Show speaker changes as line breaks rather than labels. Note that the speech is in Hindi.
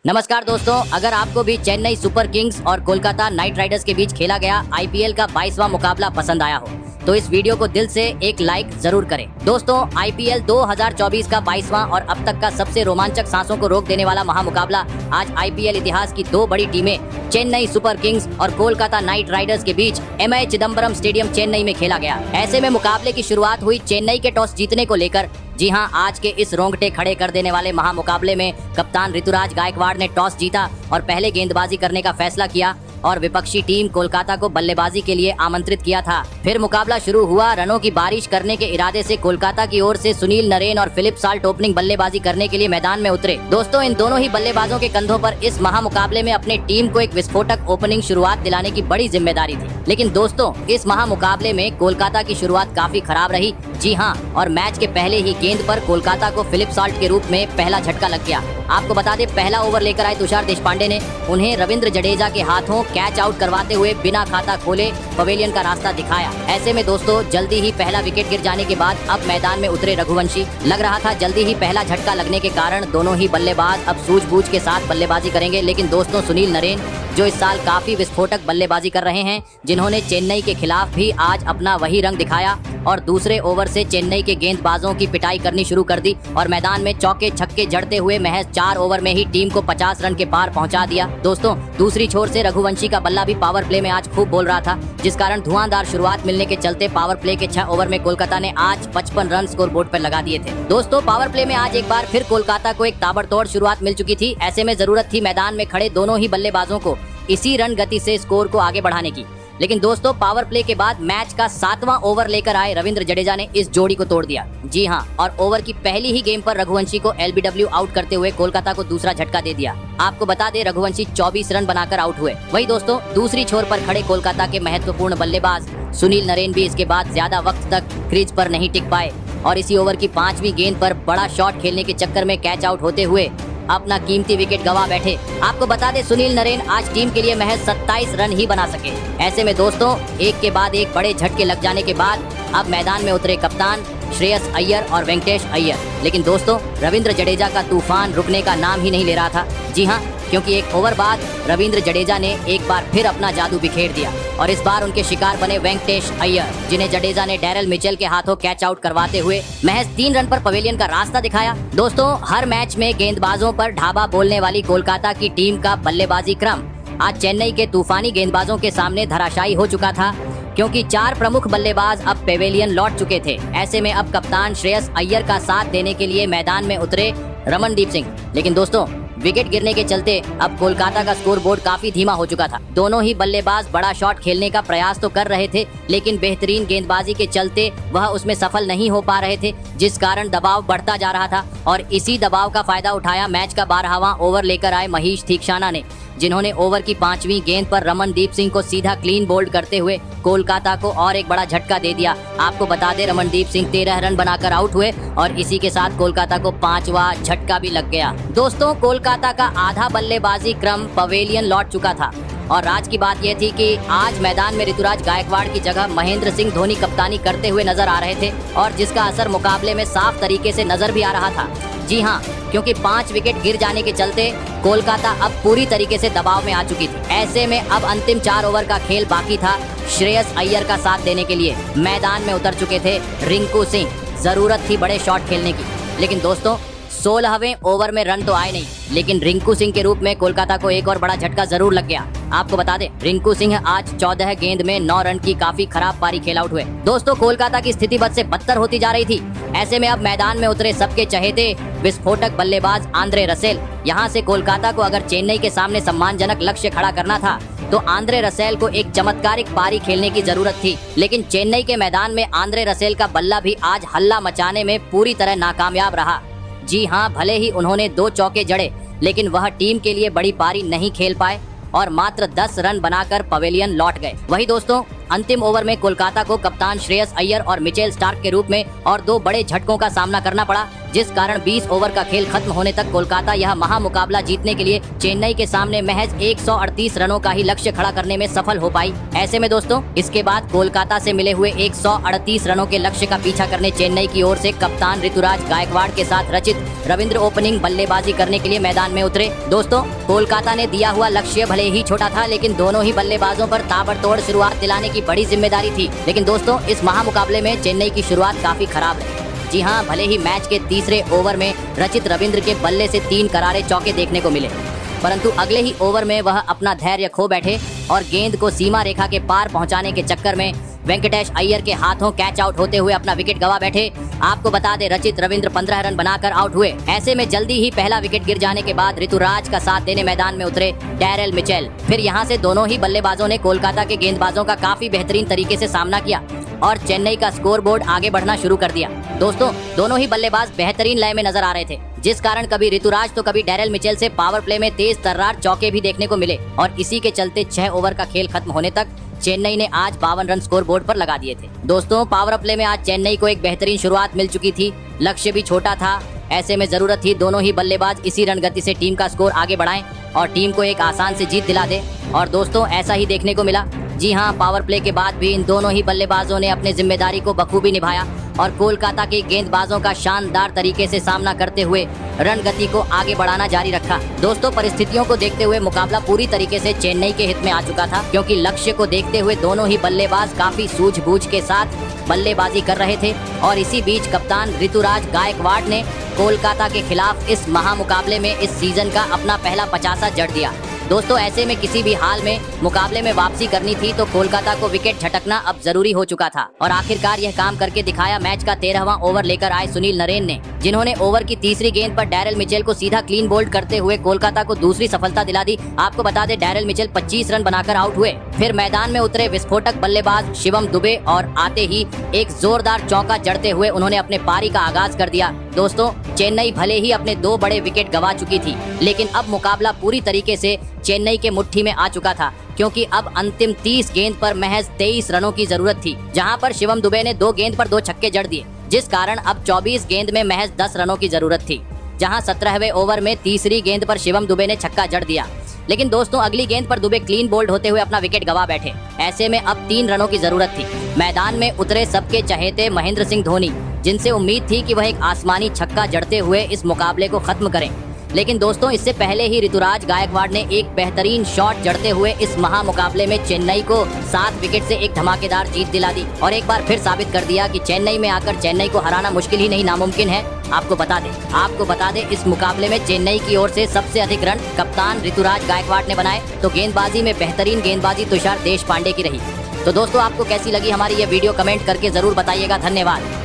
नमस्कार दोस्तों, अगर आपको भी चेन्नई सुपर किंग्स और कोलकाता नाइट राइडर्स के बीच खेला गया आईपीएल का 22वां मुकाबला पसंद आया हो तो इस वीडियो को दिल से एक लाइक जरूर करें। दोस्तों, आईपीएल 2024 का 22वां और अब तक का सबसे रोमांचक सांसों को रोक देने वाला महामुकाबला आज आईपीएल इतिहास की दो बड़ी टीमें चेन्नई सुपर किंग्स और कोलकाता नाइट राइडर्स के बीच एमए चिदम्बरम स्टेडियम चेन्नई में खेला गया। ऐसे में मुकाबले की शुरुआत हुई चेन्नई के टॉस जीतने को लेकर। जी हां, आज के इस रोंगटे खड़े कर देने वाले महामुकाबले में कप्तान ऋतुराज गायकवाड़ ने टॉस जीता और पहले गेंदबाजी करने का फैसला किया और विपक्षी टीम कोलकाता को बल्लेबाजी के लिए आमंत्रित किया था। फिर मुकाबला शुरू हुआ। रनों की बारिश करने के इरादे से कोलकाता की ओर से सुनील नरेन और फिलिप साल्ट ओपनिंग बल्लेबाजी करने के लिए मैदान में उतरे। दोस्तों, इन दोनों ही बल्लेबाजों के कंधों पर इस महामुकाबले में अपने टीम को एक विस्फोटक ओपनिंग शुरुआत दिलाने की बड़ी जिम्मेदारी थी। लेकिन दोस्तों, इस महामुकाबले में कोलकाता की शुरुआत काफी खराब रही। जी हाँ, और मैच के पहले ही गेंद पर कोलकाता को फिलिप साल्ट के रूप में पहला झटका लग गया। आपको बता दें, पहला ओवर लेकर आए तुषार देशपांडे ने उन्हें रविंद्र जडेजा के हाथों कैच आउट करवाते हुए बिना खाता खोले पवेलियन का रास्ता दिखाया। ऐसे में दोस्तों, जल्दी ही पहला विकेट गिर जाने के बाद अब मैदान में उतरे रघुवंशी। लग रहा था जल्दी ही पहला झटका लगने के कारण दोनों ही बल्लेबाज अब सूझबूझ के साथ बल्लेबाजी करेंगे। लेकिन दोस्तों, सुनील नरेन जो इस साल काफी विस्फोटक बल्लेबाजी कर रहे हैं, जिन्होंने चेन्नई के खिलाफ भी आज अपना वही रंग दिखाया और दूसरे ओवर से चेन्नई के गेंदबाजों की पिटाई करनी शुरू कर दी और मैदान में चौके छक्के जड़ते हुए महज 4 ओवर में ही टीम को 50 रन के पार पहुंचा दिया। दोस्तों, दूसरी छोर से रघुवंशी का बल्ला भी पावर प्ले में आज खूब बोल रहा था, जिस कारण धुआंधार शुरुआत मिलने के चलते पावर प्ले के 6 ओवर में कोलकाता ने आज 55 रन स्कोर बोर्ड पर लगा दिए थे। दोस्तों, पावर प्ले में आज एक बार फिर कोलकाता को एक ताबड़तोड़ शुरुआत मिल चुकी थी। ऐसे में जरूरत थी मैदान में खड़े दोनों ही बल्लेबाजों को इसी रन गति से स्कोर को आगे बढ़ाने की। लेकिन दोस्तों, पावर प्ले के बाद मैच का 7वां ओवर लेकर आए रविंद्र जडेजा ने इस जोड़ी को तोड़ दिया। जी हां, और ओवर की पहली ही गेम पर रघुवंशी को एलबीडब्ल्यू आउट करते हुए कोलकाता को दूसरा झटका दे दिया। आपको बता दें, रघुवंशी 24 रन बनाकर आउट हुए। वही दोस्तों, दूसरी छोर पर खड़े कोलकाता के महत्वपूर्ण बल्लेबाज सुनील नरेन भी इसके बाद ज्यादा वक्त तक क्रीज पर नहीं टिक पाए और इसी ओवर की 5वीं गेंद पर बड़ा शॉट खेलने के चक्कर में कैच आउट होते हुए अपना कीमती विकेट गवा बैठे। आपको बता दें, सुनील नरेन आज टीम के लिए महज 27 रन ही बना सके। ऐसे में दोस्तों, एक के बाद एक बड़े झटके लग जाने के बाद अब मैदान में उतरे कप्तान श्रेयस अय्यर और वेंकटेश अय्यर। लेकिन दोस्तों, रविंद्र जडेजा का तूफान रुकने का नाम ही नहीं ले रहा था। जी हाँ, क्योंकि एक ओवर बाद रविंद्र जडेजा ने एक बार फिर अपना जादू बिखेर दिया और इस बार उनके शिकार बने वेंकटेश अय्यर, जिन्हें जडेजा ने डैरेल मिचेल के हाथों कैच आउट करवाते हुए महज 3 रन पर पवेलियन का रास्ता दिखाया। दोस्तों, हर मैच में गेंदबाजों पर ढाबा बोलने वाली कोलकाता की टीम का बल्लेबाजी क्रम आज चेन्नई के तूफानी गेंदबाजों के सामने धराशायी हो चुका था, क्योंकि 4 प्रमुख बल्लेबाज अब पेवेलियन लौट चुके थे। ऐसे में अब कप्तान श्रेयस अय्यर का साथ देने के लिए मैदान में उतरे रमनदीप सिंह। लेकिन दोस्तों, विकेट गिरने के चलते अब कोलकाता का स्कोर बोर्ड काफी धीमा हो चुका था। दोनों ही बल्लेबाज बड़ा शॉट खेलने का प्रयास तो कर रहे थे, लेकिन बेहतरीन गेंदबाजी के चलते वह उसमें सफल नहीं हो पा रहे थे, जिस कारण दबाव बढ़ता जा रहा था। और इसी दबाव का फायदा उठाया मैच का 12वां ओवर लेकर आए महीश थीक्षाना ने, जिन्होंने ओवर की 5वीं गेंद पर रमनदीप सिंह को सीधा क्लीन बोल्ड करते हुए कोलकाता को और एक बड़ा झटका दे दिया। आपको बता दें, रमनदीप सिंह 13 रन बनाकर आउट हुए और इसी के साथ कोलकाता को 5वां झटका भी लग गया। दोस्तों, कोलकाता का आधा बल्लेबाजी क्रम पवेलियन लौट चुका था और राज की बात यह थी कि आज मैदान में ऋतुराज गायकवाड़ की जगह महेंद्र सिंह धोनी कप्तानी करते हुए नजर आ रहे थे और जिसका असर मुकाबले में साफ तरीके से नजर भी आ रहा था। जी हाँ, क्योंकि 5 विकेट गिर जाने के चलते कोलकाता अब पूरी तरीके से दबाव में आ चुकी थी। ऐसे में अब अंतिम 4 ओवर का खेल बाकी था। श्रेयस अय्यर का साथ देने के लिए मैदान में उतर चुके थे रिंकू सिंह। जरूरत थी बड़े शॉट खेलने की, लेकिन दोस्तों, 16वें ओवर में रन तो आए नहीं, लेकिन रिंकू सिंह के रूप में कोलकाता को एक और बड़ा झटका जरूर लग गया। आपको बता दें, रिंकू सिंह आज 14 गेंद में 9 रन की काफी खराब पारी खेल आउट हुए। दोस्तों, कोलकाता की स्थिति बद से बदतर होती जा रही थी। ऐसे में अब मैदान में उतरे सबके चहेते विस्फोटक बल्लेबाज आंद्रे रसेल। यहाँ से कोलकाता को अगर चेन्नई के सामने सम्मानजनक लक्ष्य खड़ा करना था तो आंद्रे रसेल को एक चमत्कारिक पारी खेलने की जरूरत थी। लेकिन चेन्नई के मैदान में आंद्रे रसेल का बल्ला भी आज हल्ला मचाने में पूरी तरह नाकामयाब रहा। जी हाँ, भले ही उन्होंने 2 चौके जड़े, लेकिन वह टीम के लिए बड़ी पारी नहीं खेल पाए और मात्र 10 रन बनाकर पवेलियन लौट गए। वही दोस्तों, अंतिम ओवर में कोलकाता को कप्तान श्रेयस अय्यर और मिचेल स्टार्क के रूप में और 2 बड़े झटकों का सामना करना पड़ा। जिस कारण 20 ओवर का खेल खत्म होने तक कोलकाता यह महामुकाबला जीतने के लिए चेन्नई के सामने महज 138 रनों का ही लक्ष्य खड़ा करने में सफल हो पाई। ऐसे में दोस्तों इसके बाद कोलकाता से मिले हुए 138 रनों के लक्ष्य का पीछा करने चेन्नई की ओर से कप्तान ऋतुराज गायकवाड़ के साथ रचित रविंद्र ओपनिंग बल्लेबाजी करने के लिए मैदान में उतरे। दोस्तों कोलकाता ने दिया हुआ लक्ष्य भले ही छोटा था, लेकिन दोनों ही बल्लेबाजों पर ताबड़तोड़ शुरुआत दिलाने की बड़ी जिम्मेदारी थी। लेकिन दोस्तों इस महामुकाबले में चेन्नई की शुरुआत काफी खराब रही। जी हां, भले ही मैच के तीसरे ओवर में रचित रविंद्र के बल्ले से 3 करारे चौके देखने को मिले, परंतु अगले ही ओवर में वह अपना धैर्य खो बैठे और गेंद को सीमा रेखा के पार पहुंचाने के चक्कर में वेंकटेश अय्यर के हाथों कैच आउट होते हुए अपना विकेट गवा बैठे। आपको बता दें रचित रविंद्र 15 रन बनाकर आउट हुए। ऐसे में जल्दी ही पहला विकेट गिर जाने के बाद ऋतुराज का साथ देने मैदान में उतरे डैरेल मिचेल। फिर यहां से दोनों ही बल्लेबाजों ने कोलकाता के गेंदबाजों का काफी बेहतरीन तरीके से सामना किया और चेन्नई का स्कोरबोर्ड आगे बढ़ना शुरू कर दिया। दोस्तों दोनों ही बल्लेबाज बेहतरीन लय में नजर आ रहे थे, जिस कारण कभी ऋतुराज तो कभी डैरेल मिचेल से पावर प्ले में तेज तर्रार चौके भी देखने को मिले और इसी के चलते 6 ओवर का खेल खत्म होने तक चेन्नई ने आज 52 रन स्कोर बोर्ड पर लगा दिए थे। दोस्तों पावर प्ले में आज चेन्नई को एक बेहतरीन शुरुआत मिल चुकी थी, लक्ष्य भी छोटा था। ऐसे में जरूरत थी दोनों ही बल्लेबाज इसी रन गति से टीम का स्कोर आगे बढ़ाएं और टीम को एक आसान से जीत दिला दे, और दोस्तों ऐसा ही देखने को मिला। जी हां, पावर प्ले के बाद भी इन दोनों ही बल्लेबाजों ने अपनी जिम्मेदारी को बखूबी निभाया और कोलकाता के गेंदबाजों का शानदार तरीके से सामना करते हुए रन गति को आगे बढ़ाना जारी रखा। दोस्तों परिस्थितियों को देखते हुए मुकाबला पूरी तरीके से चेन्नई के हित में आ चुका था, क्योंकि लक्ष्य को देखते हुए दोनों ही बल्लेबाज काफी सूझबूझ के साथ बल्लेबाजी कर रहे थे और इसी बीच कप्तान ऋतुराज गायकवाड़ ने कोलकाता के खिलाफ इस महामुकाबले में इस सीजन का अपना पहला 50 जड़ दिया। दोस्तों ऐसे में किसी भी हाल में मुकाबले में वापसी करनी थी तो कोलकाता को विकेट झटकना अब जरूरी हो चुका था और आखिरकार यह काम करके दिखाया। मैच का 13वां ओवर लेकर आए सुनील नरेन ने, जिन्होंने ओवर की तीसरी गेंद पर डैरेल मिचेल को सीधा क्लीन बोल्ड करते हुए कोलकाता को दूसरी सफलता दिला दी। आपको बता दें डैरेल मिचेल 25 रन बनाकर आउट हुए। फिर मैदान में उतरे विस्फोटक बल्लेबाज शिवम दुबे और आते ही एक जोरदार चौका जड़ते हुए उन्होंने अपने पारी का आगाज कर दिया। दोस्तों चेन्नई भले ही अपने 2 बड़े विकेट गवा चुकी थी, लेकिन अब मुकाबला पूरी तरीके से चेन्नई के मुट्ठी में आ चुका था, क्योंकि अब अंतिम 30 गेंद पर महज 23 रनों की जरूरत थी, जहां पर शिवम दुबे ने 2 गेंद पर 2 छक्के जड़ दिए, जिस कारण अब 24 गेंद में महज 10 रनों की जरूरत थी, जहां 17वें ओवर में तीसरी गेंद पर शिवम दुबे ने छक्का जड़ दिया। लेकिन दोस्तों अगली गेंद पर दुबे क्लीन बोल्ड होते हुए अपना विकेट गवा बैठे। ऐसे में अब 3 रनों की जरूरत थी। मैदान में उतरे सबके चहेते महेंद्र सिंह धोनी, जिनसे उम्मीद थी कि वह एक आसमानी छक्का जड़ते हुए इस मुकाबले को खत्म करें, लेकिन दोस्तों इससे पहले ही ऋतुराज गायकवाड़ ने एक बेहतरीन शॉट जड़ते हुए इस महामुकाबले में चेन्नई को 7 विकेट से एक धमाकेदार जीत दिला दी और एक बार फिर साबित कर दिया कि चेन्नई में आकर चेन्नई को हराना मुश्किल ही नहीं नामुमकिन है। आपको बता दें इस मुकाबले में चेन्नई की ओर से सबसे अधिक रन कप्तान ऋतुराज गायकवाड़ ने बनाए, तो गेंदबाजी में बेहतरीन गेंदबाजी तुषार देशपांडे की रही। तो दोस्तों आपको कैसी लगी हमारी ये वीडियो, कमेंट करके जरूर बताइएगा। धन्यवाद।